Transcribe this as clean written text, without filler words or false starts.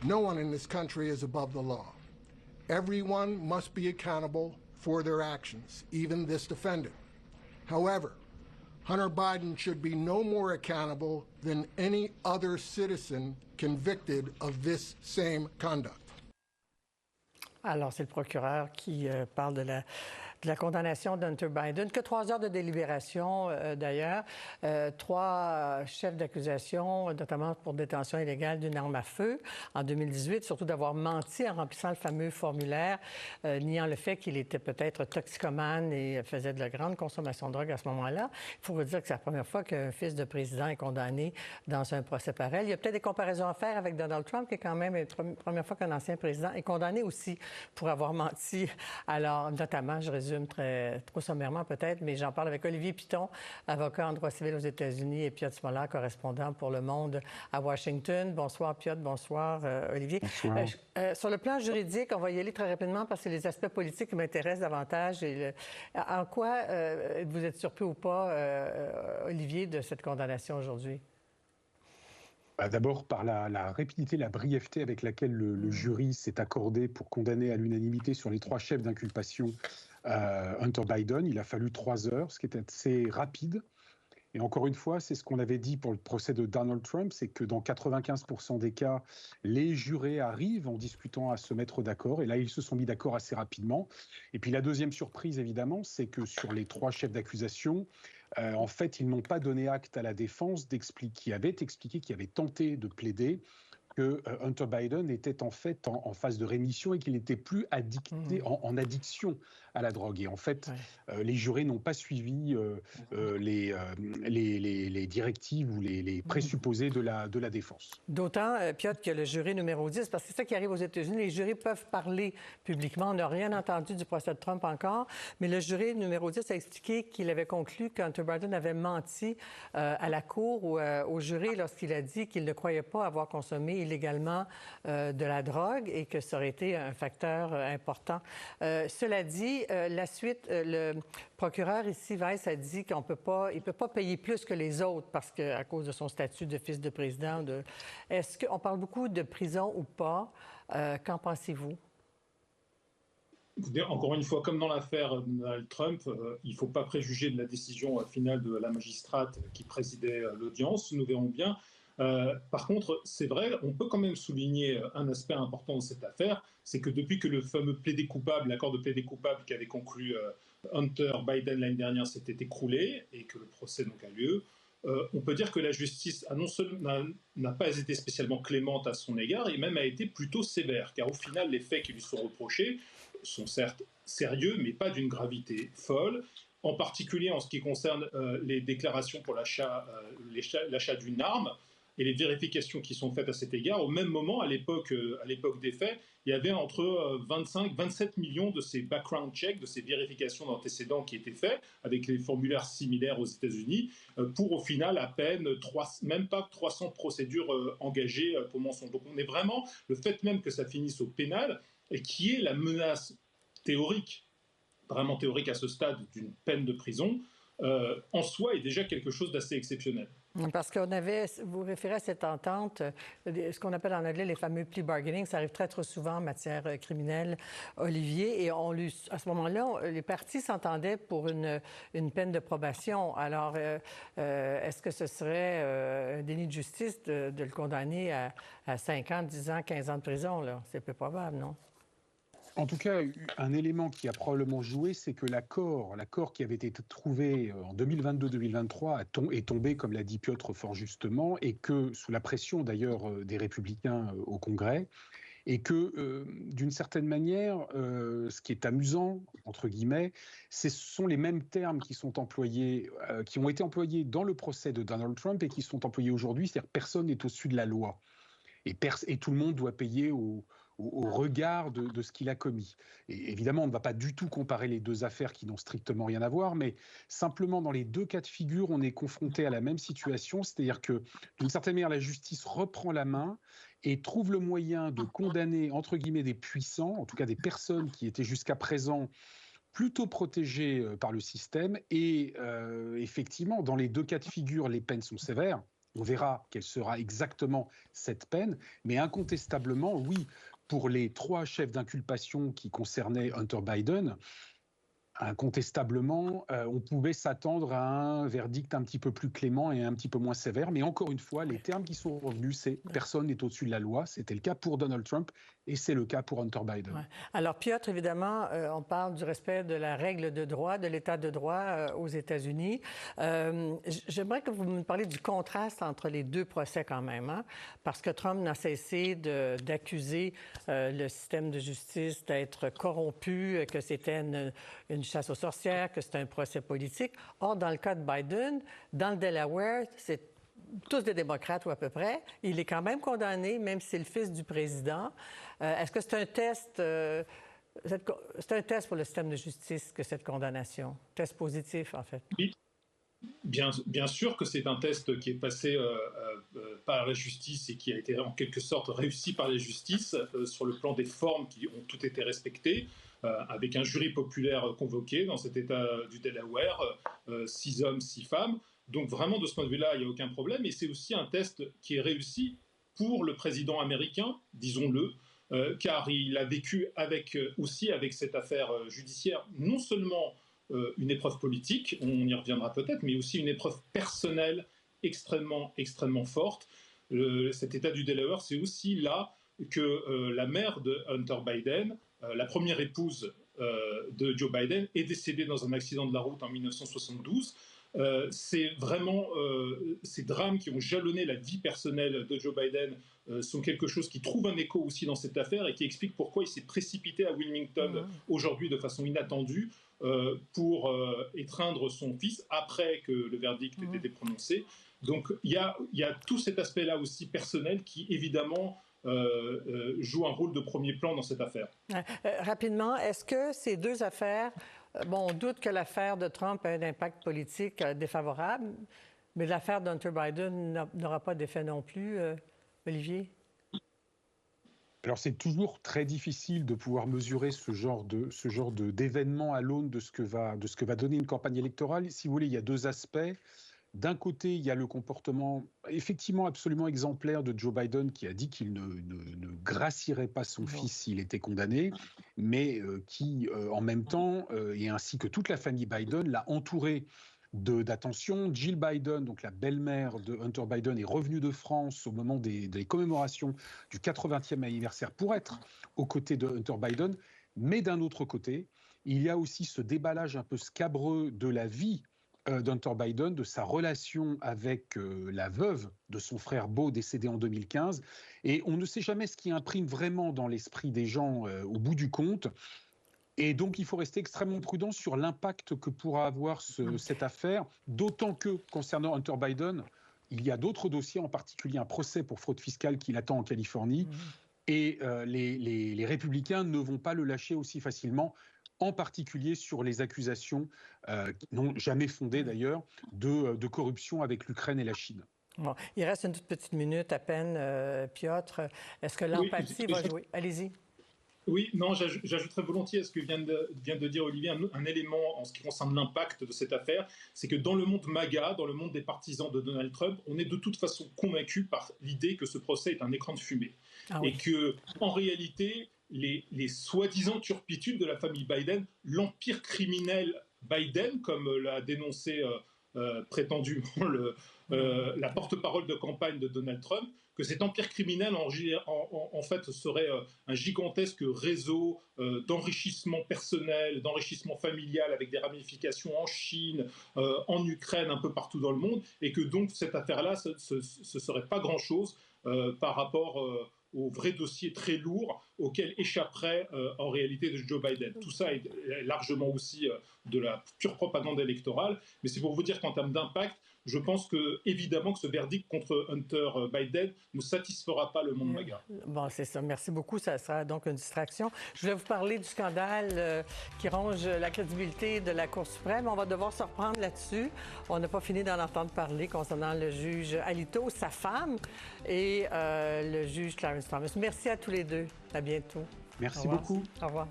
No one in this country is above the law. Everyone must be accountable for their actions, even this defendant. However, Hunter Biden should be no more accountable than any other citizen convicted of this same conduct. Alors, c'est le procureur qui parle de la condamnation d'Hunter Biden. Que 3 heures de délibération, d'ailleurs. 3 chefs d'accusation, notamment pour détention illégale d'une arme à feu en 2018, surtout d'avoir menti en remplissant le fameux formulaire, niant le fait qu'il était peut-être toxicomane et faisait de la grande consommation de drogue à ce moment-là. Il faut dire que c'est la première fois qu'un fils de président est condamné dans un procès pareil. Il y a peut-être des comparaisons à faire avec Donald Trump, qui est quand même la première fois qu'un ancien président est condamné aussi pour avoir menti. Alors, notamment, je résume trop sommairement peut-être, mais j'en parle avec Olivier Piton, avocat en droit civil aux États-Unis, et Piotr Smolar, correspondant pour Le Monde à Washington. Bonsoir, Piotr. Bonsoir, Olivier. Bonsoir. Sur le plan juridique, on va y aller très rapidement parce que c'est les aspects politiques qui m'intéressent davantage. En quoi vous êtes surpris ou pas, Olivier, de cette condamnation aujourd'hui? D'abord, par la rapidité, la brièveté avec laquelle le jury s'est accordé pour condamner à l'unanimité sur les 3 chefs d'inculpation Hunter Biden. Il a fallu 3 heures, ce qui est assez rapide. Et encore une fois, c'est ce qu'on avait dit pour le procès de Donald Trump, c'est que dans 95% des cas, les jurés arrivent en discutant à se mettre d'accord. Et là, ils se sont mis d'accord assez rapidement. Et puis la deuxième surprise, évidemment, c'est que sur les 3 chefs d'accusation, en fait, ils n'ont pas donné acte à la défense qui avait tenté de plaider que Hunter Biden était en fait en phase de rémission et qu'il n'était plus en addiction à la drogue. Et en fait, les jurés n'ont pas suivi les directives ou les présupposés de la défense. D'autant, Piotr, que le jury numéro 10, parce que c'est ça qui arrive aux États-Unis, les jurys peuvent parler publiquement. On n'a rien entendu du procès de Trump encore, mais le jury numéro 10 a expliqué qu'il avait conclu qu'Hunter Biden avait menti à la cour ou au jury lorsqu'il a dit qu'il ne croyait pas avoir consommé illégalement de la drogue et que ça aurait été un facteur important. Cela dit, la suite, le procureur ici, Weiss, a dit qu'il ne peut pas payer plus que les autres parce qu'à cause de son statut de fils de président. Est-ce qu'on parle beaucoup de prison ou pas? Qu'en pensez-vous? Encore une fois, comme dans l'affaire Donald Trump, il ne faut pas préjuger de la décision finale de la magistrate qui présidait l'audience. Nous verrons bien. Par contre, c'est vrai, on peut quand même souligner un aspect important de cette affaire, c'est que depuis que le fameux plaidé coupable, l'accord de plaidé coupable qui avait conclu Hunter Biden l'année dernière s'était écroulé et que le procès donc a lieu, on peut dire que la justice n'a pas été spécialement clémente à son égard et même a été plutôt sévère, car au final, les faits qui lui sont reprochés sont certes sérieux, mais pas d'une gravité folle. En particulier en ce qui concerne les déclarations pour l'achat d'une arme et les vérifications qui sont faites à cet égard. Au même moment, à l'époque des faits, il y avait entre 25 et 27 millions de ces background checks, de ces vérifications d'antécédents qui étaient faits, avec les formulaires similaires aux États-Unis, pour au final à peine même pas 300 procédures engagées pour mensonge. Donc on est vraiment, le fait même que ça finisse au pénal, et qui est la menace théorique, vraiment théorique à ce stade, d'une peine de prison, en soi est déjà quelque chose d'assez exceptionnel. Parce vous référez à cette entente, ce qu'on appelle en anglais les fameux plea bargaining, ça arrive très souvent en matière criminelle, Olivier, et à ce moment-là, les parties s'entendaient pour une peine de probation. Alors, est-ce que ce serait un déni de justice de le condamner à 5 ans, 10 ans, 15 ans de prison, là? C'est peu probable, non? En tout cas, un élément qui a probablement joué, c'est que l'accord qui avait été trouvé en 2022-2023 est tombé, comme l'a dit Piotr fort justement, et que, sous la pression d'ailleurs des Républicains au Congrès, et que, d'une certaine manière, ce qui est amusant, entre guillemets, ce sont les mêmes termes qui sont employés, qui ont été employés dans le procès de Donald Trump et qui sont employés aujourd'hui, c'est-à-dire personne n'est au-dessus de la loi. Et tout le monde doit payer au regard de ce qu'il a commis. Et évidemment, on ne va pas du tout comparer les deux affaires qui n'ont strictement rien à voir, mais simplement dans les deux cas de figure, on est confronté à la même situation, c'est-à-dire que d'une certaine manière, la justice reprend la main et trouve le moyen de condamner, entre guillemets, des puissants, en tout cas des personnes qui étaient jusqu'à présent plutôt protégées par le système. Et effectivement, dans les deux cas de figure, les peines sont sévères. On verra quelle sera exactement cette peine, mais incontestablement, oui, pour les 3 chefs d'inculpation qui concernaient Hunter Biden, incontestablement, on pouvait s'attendre à un verdict un petit peu plus clément et un petit peu moins sévère. Mais encore une fois, les termes qui sont revenus, c'est personne n'est au-dessus de la loi. C'était le cas pour Donald Trump et c'est le cas pour Hunter Biden. Ouais. Alors, Piotr, évidemment, on parle du respect de la règle de droit, de l'état de droit aux États-Unis. J'aimerais que vous me parliez du contraste entre les 2 procès quand même, hein? Parce que Trump n'a cessé d'accuser le système de justice d'être corrompu, que c'était une chasse aux sorcières, que c'était un procès politique. Or, dans le cas de Biden, dans le Delaware, c'est tous des démocrates ou à peu près. Il est quand même condamné, même si c'est le fils du président. Est-ce que c'est un test... c'est un test pour le système de justice que cette condamnation? Test positif, en fait. Oui. Bien sûr que c'est un test qui est passé par la justice et qui a été en quelque sorte réussi par la justice sur le plan des formes qui ont toutes été respectées, avec un jury populaire convoqué dans cet État du Delaware, 6 hommes, 6 femmes. Donc vraiment, de ce point de vue-là, il n'y a aucun problème. Et c'est aussi un test qui est réussi pour le président américain, disons-le, car il a vécu aussi avec cette affaire judiciaire non seulement une épreuve politique, on y reviendra peut-être, mais aussi une épreuve personnelle extrêmement, extrêmement forte. Cet État du Delaware, c'est aussi là que la mère de Hunter Biden, la première épouse de Joe Biden, est décédée dans un accident de la route en 1972. C'est vraiment ces drames qui ont jalonné la vie personnelle de Joe Biden sont quelque chose qui trouve un écho aussi dans cette affaire et qui explique pourquoi il s'est précipité à Wilmington aujourd'hui de façon inattendue pour étreindre son fils après que le verdict ait été prononcé. Donc il y a tout cet aspect-là aussi personnel qui évidemment joue un rôle de premier plan dans cette affaire. Rapidement, est-ce que ces 2 affaires, bon, on doute que l'affaire de Trump ait un impact politique défavorable, mais l'affaire d'Hunter Biden n'aura pas d'effet non plus, Olivier? Alors c'est toujours très difficile de pouvoir mesurer ce genre d'événement à l'aune de ce que va donner une campagne électorale. Si vous voulez, il y a 2 aspects. D'un côté, il y a le comportement effectivement absolument exemplaire de Joe Biden qui a dit qu'il ne gracierait pas son fils s'il était condamné, mais qui, en même temps, et ainsi que toute la famille Biden, l'a entouré d'attention. Jill Biden, donc la belle-mère de Hunter Biden, est revenue de France au moment des commémorations du 80e anniversaire pour être aux côtés de Hunter Biden. Mais d'un autre côté, il y a aussi ce déballage un peu scabreux de la vie d'Hunter Biden, de sa relation avec la veuve de son frère Beau décédé en 2015. Et on ne sait jamais ce qui imprime vraiment dans l'esprit des gens au bout du compte. Et donc, il faut rester extrêmement prudent sur l'impact que pourra avoir cette affaire, d'autant que, concernant Hunter Biden, il y a d'autres dossiers, en particulier un procès pour fraude fiscale qui l'attend en Californie. Et les républicains ne vont pas le lâcher aussi facilement, en particulier sur les accusations, qui n'ont jamais fondé d'ailleurs, de corruption avec l'Ukraine et la Chine. Bon, il reste une toute petite minute à peine, Piotr. Est-ce que l'empathie va jouer? Allez-y. Oui, non, j'ajouterais volontiers à ce que vient de dire Olivier un élément en ce qui concerne l'impact de cette affaire, c'est que dans le monde MAGA, dans le monde des partisans de Donald Trump, on est de toute façon convaincu par l'idée que ce procès est un écran de fumée. Et que, en réalité, les soi-disant turpitudes de la famille Biden, l'empire criminel Biden, comme l'a dénoncé prétendument la porte-parole de campagne de Donald Trump, que cet empire criminel en fait serait un gigantesque réseau d'enrichissement personnel, d'enrichissement familial avec des ramifications en Chine, en Ukraine, un peu partout dans le monde, et que donc cette affaire-là, ce serait pas grand-chose par rapport au vrai dossier très lourd auquel échapperait en réalité de Joe Biden. Tout ça est largement aussi de la pure propagande électorale, mais c'est pour vous dire qu'en termes d'impact, je pense évidemment que ce verdict contre Hunter Biden ne satisfera pas le monde MAGA. Bon, c'est ça. Merci beaucoup. Ça sera donc une distraction. Je voulais vous parler du scandale qui ronge la crédibilité de la Cour suprême. On va devoir se reprendre là-dessus. On n'a pas fini d'en entendre parler concernant le juge Alito, sa femme, et le juge Clarence Thomas. Merci à tous les deux. À bientôt. Merci beaucoup. Au revoir.